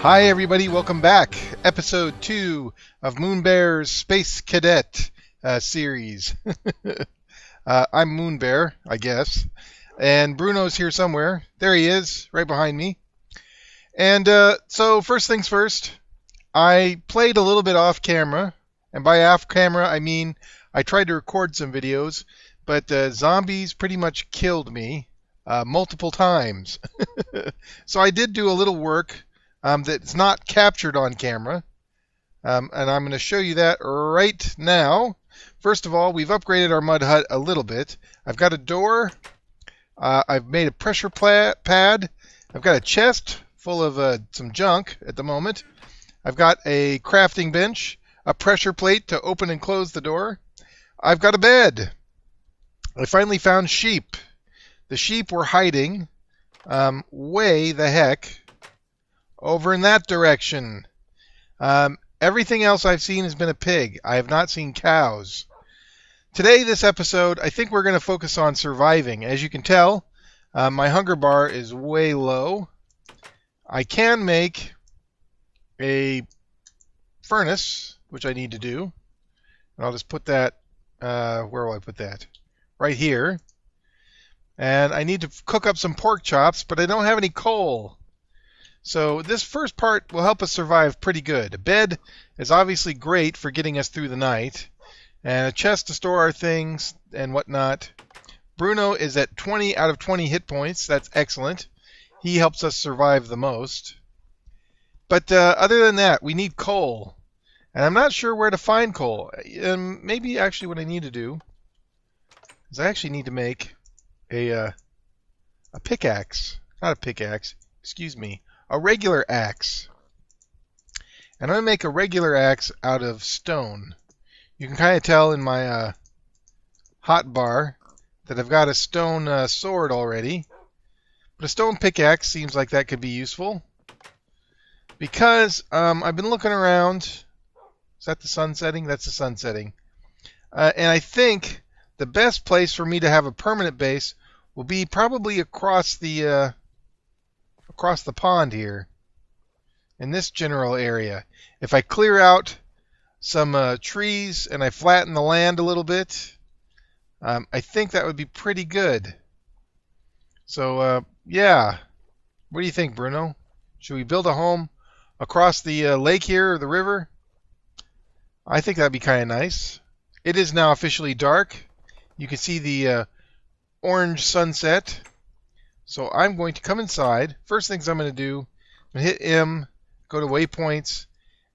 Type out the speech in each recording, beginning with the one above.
Hi everybody, welcome back. Episode 2 of Moonbear's Space Cadet series. I'm Moonbear, I guess. And Bruno's here somewhere. There he is, right behind me. And so first things first, I played a little bit off camera. And by off camera, I mean I tried to record some videos, but zombies pretty much killed me multiple times. So I did do a little work that's not captured on camera, and I'm going to show you that right now. First of all, we've upgraded our mud hut a little bit. I've got a door, I've made a pressure pad, I've got a chest full of some junk at the moment, I've got a crafting bench, a pressure plate to open and close the door, I've got a bed. I finally found sheep. The sheep were hiding way the heck over in that direction. Everything else I've seen has been a pig. I have not seen cows. Today, this episode, I think we're going to focus on surviving. As you can tell, my hunger bar is way low. I can make a furnace, which I need to do. And I'll just put that, where will I put that? Right here. And I need to cook up some pork chops, but I don't have any coal. So this first part will help us survive pretty good. A bed is obviously great for getting us through the night, and a chest to store our things and whatnot. Bruno is at 20 out of 20 hit points. That's excellent. He helps us survive the most. But other than that, we need coal, and I'm not sure where to find coal. Maybe actually what I need to do is I actually need to make a pickaxe. Not a pickaxe. Excuse me. A regular axe. And I'm going to make a regular axe out of stone. You can kind of tell in my hotbar that I've got a stone sword already. But a stone pickaxe seems like that could be useful. Because I've been looking around. Is that the sun setting? That's the sun setting. And I think the best place for me to have a permanent base will be probably across the pond here, in this general area. If I clear out some trees and I flatten the land a little bit, I think that would be pretty good. So, yeah. What do you think, Bruno? Should we build a home across the lake here, or the river? I think that'd be kind of nice. It is now officially dark. You can see the orange sunset. So I'm going to come inside. First things I'm going to do, I'm going to hit M, go to waypoints,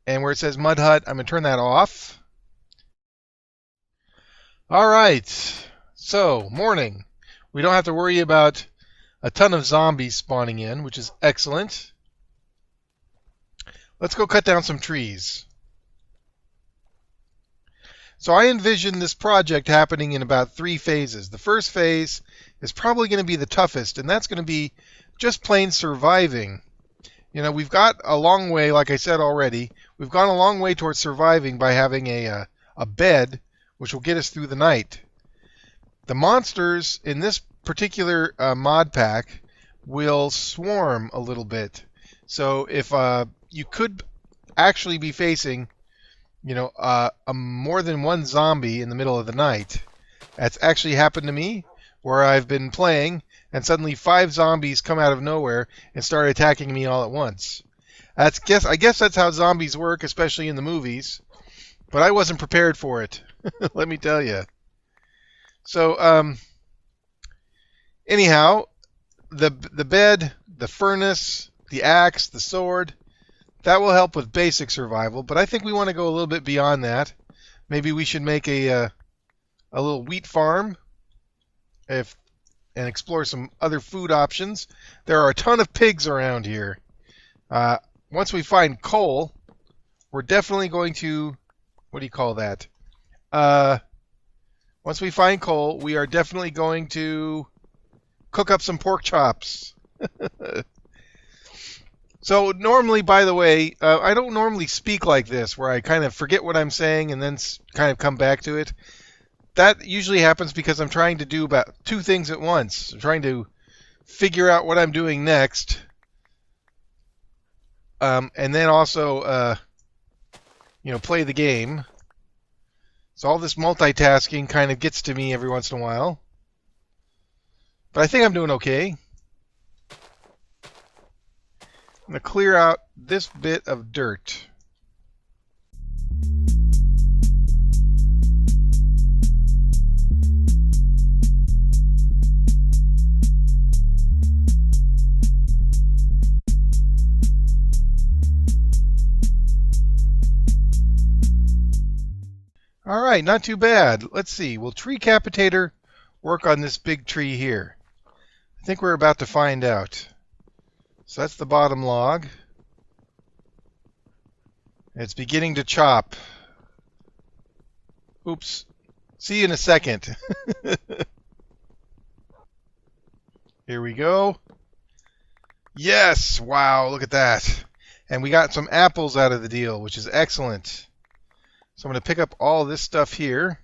and where it says Mud Hut, I'm going to turn that off. Alright, so morning. We don't have to worry about a ton of zombies spawning in, which is excellent. Let's go cut down some trees. So I envision this project happening in about 3 phases. The first phase is probably going to be the toughest, and that's going to be just plain surviving. You know, we've got a long way, like I said already, we've gone a long way towards surviving by having a bed, which will get us through the night. The monsters in this particular mod pack will swarm a little bit. So if you could actually be facing, you know, more than one zombie in the middle of the night. That's actually happened to me, where I've been playing, and suddenly 5 zombies come out of nowhere and start attacking me all at once. I guess that's how zombies work, especially in the movies. But I wasn't prepared for it, let me tell you. So, anyhow, the bed, the furnace, the axe, the sword, that will help with basic survival, but I think we want to go a little bit beyond that. Maybe we should make a little wheat farm and explore some other food options. There are a ton of pigs around here. Once we find coal, we're definitely going to, what do you call that? Once we find coal, we are definitely going to cook up some pork chops. So normally, by the way, I don't normally speak like this, where I kind of forget what I'm saying and then kind of come back to it. That usually happens because I'm trying to do about 2 things at once. I'm trying to figure out what I'm doing next, and then also, play the game. So all this multitasking kind of gets to me every once in a while. But I think I'm doing okay. I'm going to clear out this bit of dirt. All right, not too bad. Let's see. Will Tree Capitator work on this big tree here? I think we're about to find out. So that's the bottom log. It's beginning to chop. Oops. See you in a second. Here we go. Yes! Wow, look at that. And we got some apples out of the deal, which is excellent. So I'm going to pick up all this stuff here.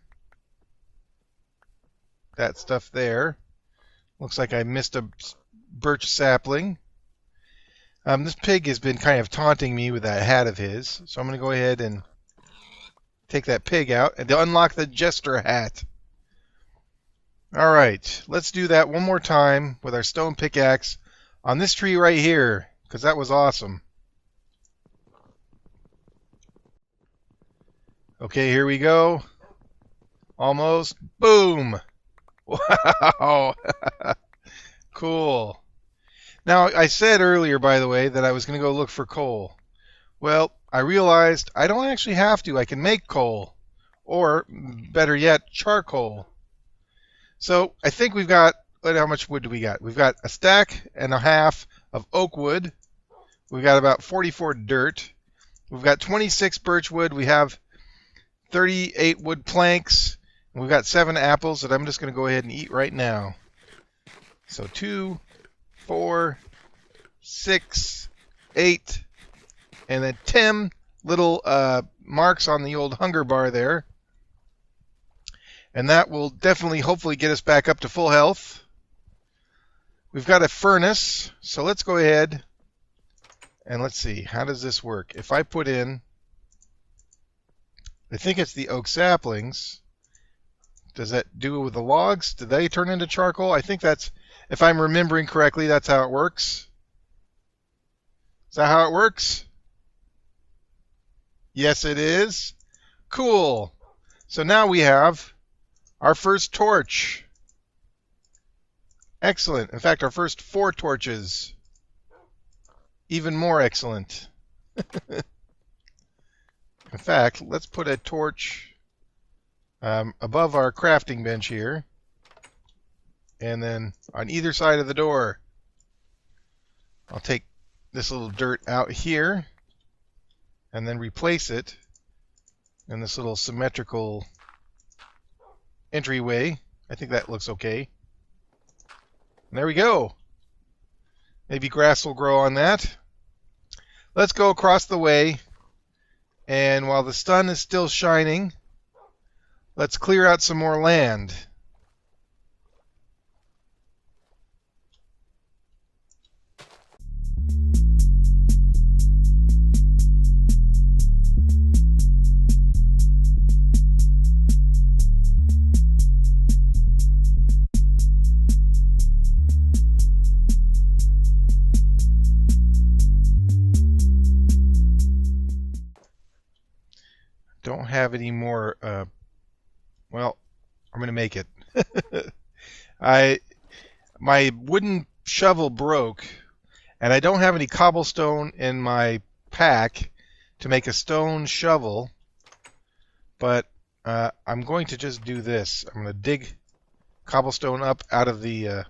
That stuff there. Looks like I missed a birch sapling. This pig has been kind of taunting me with that hat of his. So I'm going to go ahead and take that pig out and unlock the jester hat. All right, let's do that one more time with our stone pickaxe on this tree right here, because that was awesome. Okay, here we go. Almost. Boom! Wow! Cool. Now, I said earlier, by the way, that I was going to go look for coal. Well, I realized I don't actually have to. I can make coal. Or, better yet, charcoal. So, I think we've got, how much wood do we got? We've got a stack and a half of oak wood. We've got about 44 dirt. We've got 26 birch wood. We have 38 wood planks. And we've got 7 apples that I'm just going to go ahead and eat right now. So 2, 4, 6, 8, and then 10 little marks on the old hunger bar there. And that will definitely, hopefully, get us back up to full health. We've got a furnace, so let's go ahead and let's see. How does this work? If I put in, I think it's the oak saplings. Does that do it with the logs? Do they turn into charcoal? I think that's, if I'm remembering correctly, that's how it works. Is that how it works? Yes, it is. Cool. So now we have our first torch. Excellent. In fact, our first 4 torches. Even more excellent. In fact, let's put a torch above our crafting bench here. And then on either side of the door. I'll take this little dirt out here and then replace it in this little symmetrical entryway. I think that looks okay. And there we go. Maybe grass will grow on that. Let's go across the way. And while the sun is still shining, let's clear out some more land. Don't have any more, well, I'm going to make it. My wooden shovel broke, and I don't have any cobblestone in my pack to make a stone shovel, but I'm going to just do this. I'm going to dig cobblestone up out of the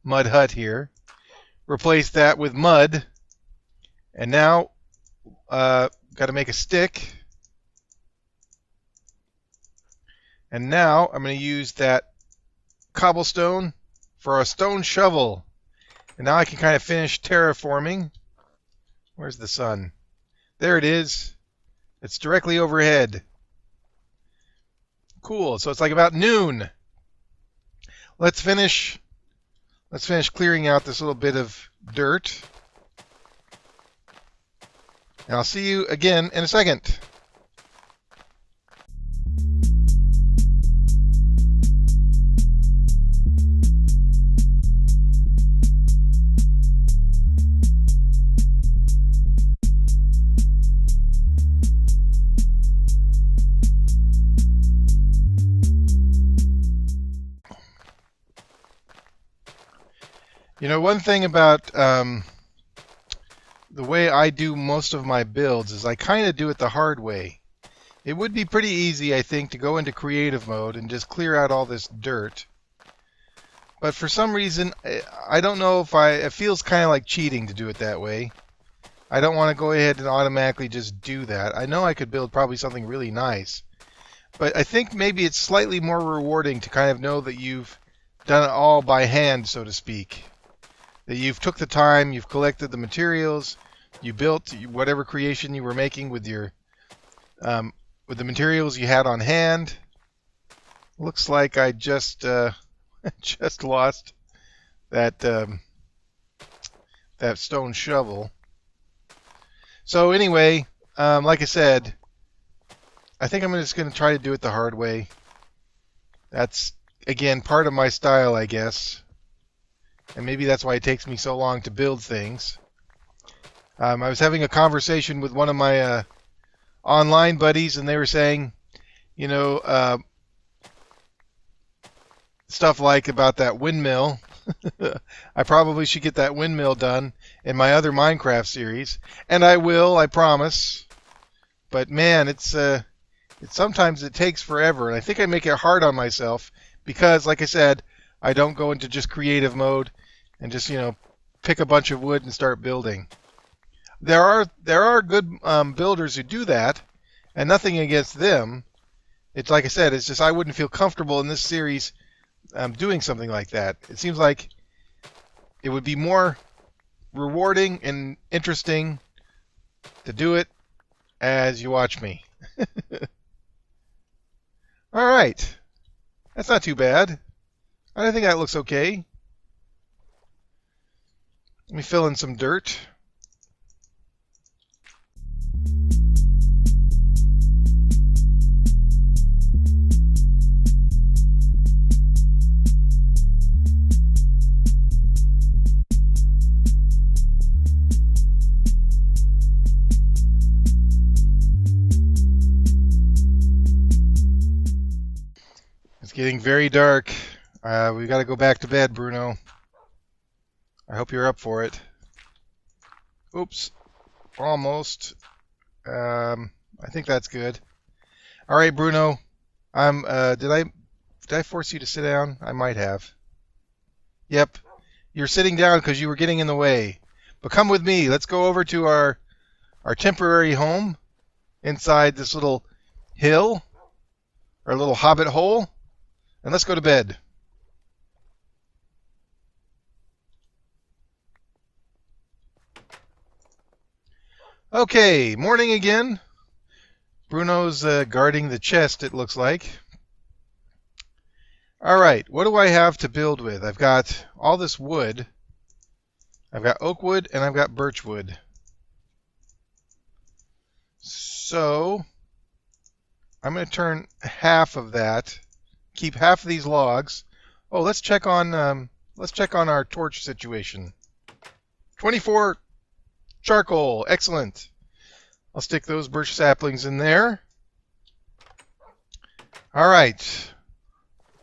mud hut here, replace that with mud, and now got to make a stick. And now I'm going to use that cobblestone for a stone shovel. And now I can kind of finish terraforming. Where's the sun? There it is. It's directly overhead. Cool. So it's like about noon. Let's finish clearing out this little bit of dirt. And I'll see you again in a second. You know, one thing about the way I do most of my builds is I kind of do it the hard way. It would be pretty easy, I think, to go into creative mode and just clear out all this dirt. But for some reason, I don't know if it feels kind of like cheating to do it that way. I don't want to go ahead and automatically just do that. I know I could build probably something really nice. But I think maybe it's slightly more rewarding to kind of know that you've done it all by hand, so to speak. That you've took the time, you've collected the materials, you built whatever creation you were making with your with the materials you had on hand. Looks like I just just lost that that stone shovel. So anyway, like I said, I think I'm just going to try to do it the hard way. That's, again, part of my style, I guess. And maybe that's why it takes me so long to build things. I was having a conversation with one of my online buddies, and they were saying, you know, stuff like about that windmill. I probably should get that windmill done in my other Minecraft series, and I will, I promise. But man, it's sometimes it takes forever, and I think I make it hard on myself because, like I said, I don't go into just creative mode and just, you know, pick a bunch of wood and start building. There are good builders who do that, and nothing against them. It's like I said, it's just I wouldn't feel comfortable in this series doing something like that. It seems like it would be more rewarding and interesting to do it as you watch me. All right. That's not too bad. I think that looks okay. Let me fill in some dirt. It's getting very dark. We got to go back to bed, Bruno. I hope you're up for it. Oops. Almost. I think that's good. All right, Bruno. Did I force you to sit down? I might have. Yep. You're sitting down because you were getting in the way. But come with me. Let's go over to our temporary home inside this little hill, our little hobbit hole, and let's go to bed. Okay, morning again. Bruno's guarding the chest, it looks like. All right, what do I have to build with? I've got all this wood. I've got oak wood and I've got birch wood. So I'm going to turn half of that, keep half of these logs. Oh, let's check on our torch situation. 24 charcoal, excellent. I'll stick those birch saplings in there. All right,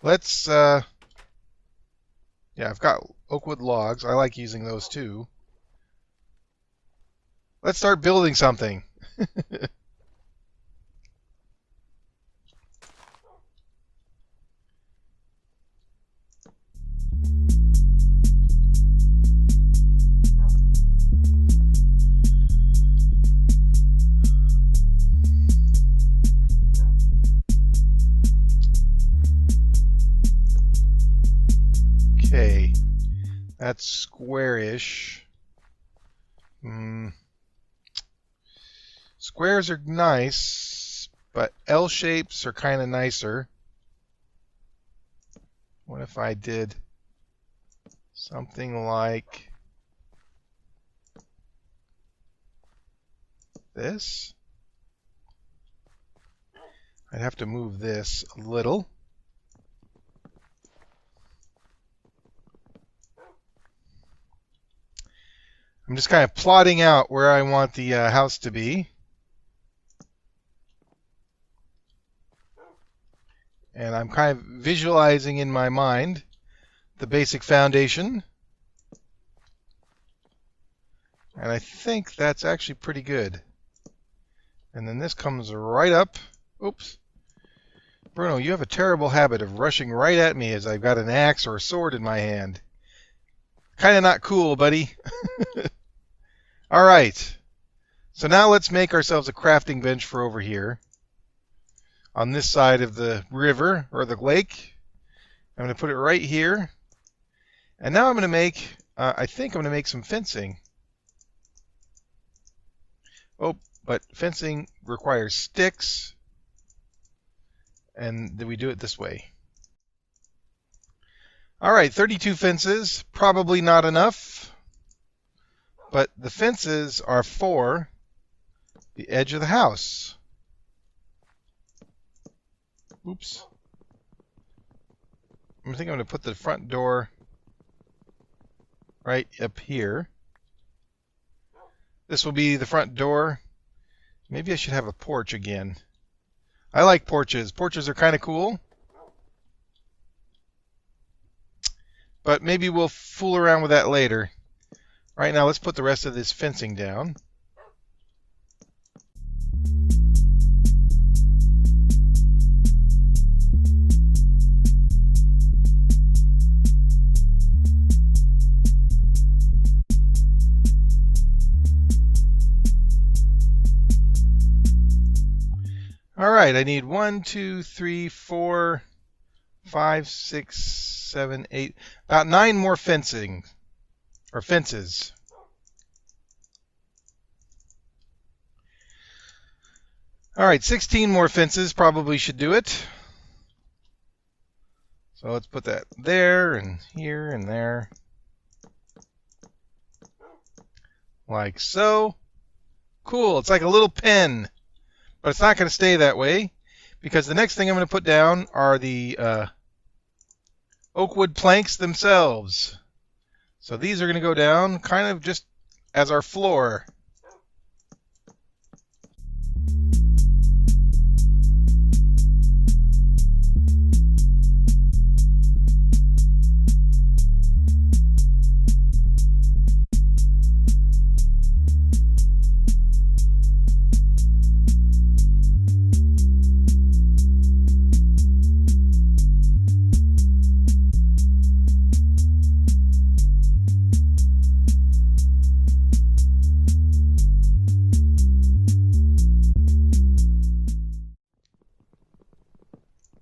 let's. Yeah, I've got oakwood logs. I like using those too. Let's start building something. Okay, that's squarish. Squares are nice, but L shapes are kind of nicer. What if I did something like this. I'd have to move this a little. I'm just kind of plotting out where I want the house to be. And I'm kind of visualizing in my mind the basic foundation. And I think that's actually pretty good. And then this comes right up. Oops. Bruno, you have a terrible habit of rushing right at me as I've got an axe or a sword in my hand. Kind of not cool, buddy. All right. So now let's make ourselves a crafting bench for over here. On this side of the river, or the lake. I'm going to put it right here. And now I'm going to make, I think I'm going to make some fencing. Oh, but fencing requires sticks. And then we do it this way. All right, 32 fences, probably not enough. But the fences are for the edge of the house. Oops. I think I'm going to put the front door right up here. This will be the front door. Maybe I should have a porch again. I like porches. Porches are kind of cool. But maybe we'll fool around with that later. Right now, let's put the rest of this fencing down. All right, I need 1, 2, 3, 4, 5, 6, 7, 8, about 9 more fences. All right, 16 more fences probably should do it. So let's put that there and here and there. Like so. Cool, it's like a little pen. But it's not going to stay that way, because the next thing I'm going to put down are the oak wood planks themselves. So these are going to go down kind of just as our floor.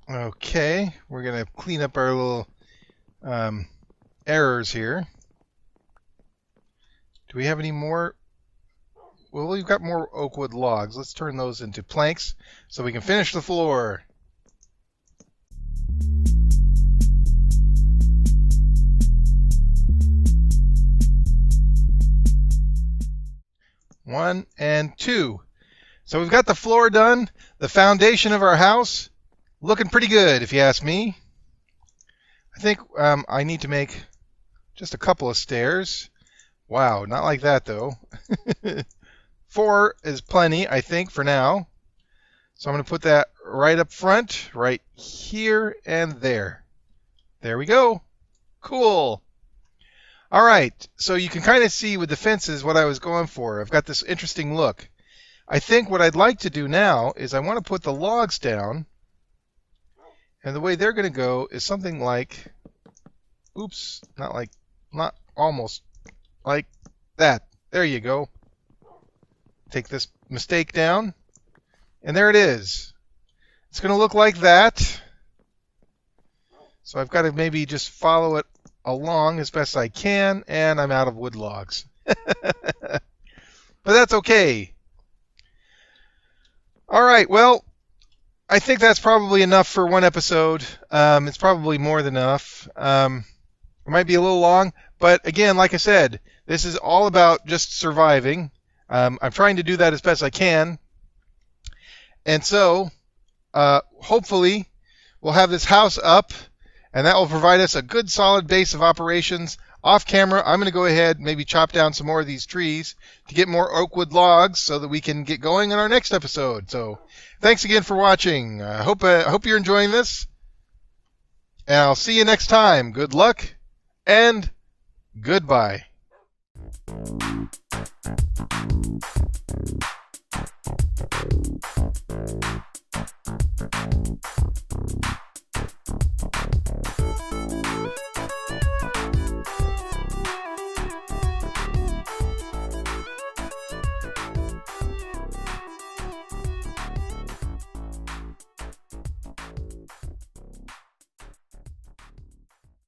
Okay, we're going to clean up our little errors here. Do we have any more? Well, we've got more oak wood logs. Let's turn those into planks so we can finish the floor. One and two. So we've got the floor done. The foundation of our house looking pretty good, if you ask me. I think I need to make just a couple of stairs. Wow, not like that, though. 4 is plenty, I think, for now. So I'm going to put that right up front, right here and there. There we go. Cool. All right, so you can kind of see with the fences what I was going for. I've got this interesting look. I think what I'd like to do now is I want to put the logs down. And the way they're going to go is something like, oops, not almost like that. There you go. Take this mistake down. And there it is. It's going to look like that. So I've got to maybe just follow it along as best I can. And I'm out of wood logs. But that's okay. All right, well, I think that's probably enough for one episode. It's probably more than enough. It might be a little long, but again, like I said, this is all about just surviving. I'm trying to do that as best I can. And so, hopefully, we'll have this house up, and that will provide us a good solid base of operations. Off camera, I'm going to go ahead and maybe chop down some more of these trees to get more oakwood logs so that we can get going in our next episode. So thanks again for watching. I hope you're enjoying this, and I'll see you next time. Good luck, and goodbye.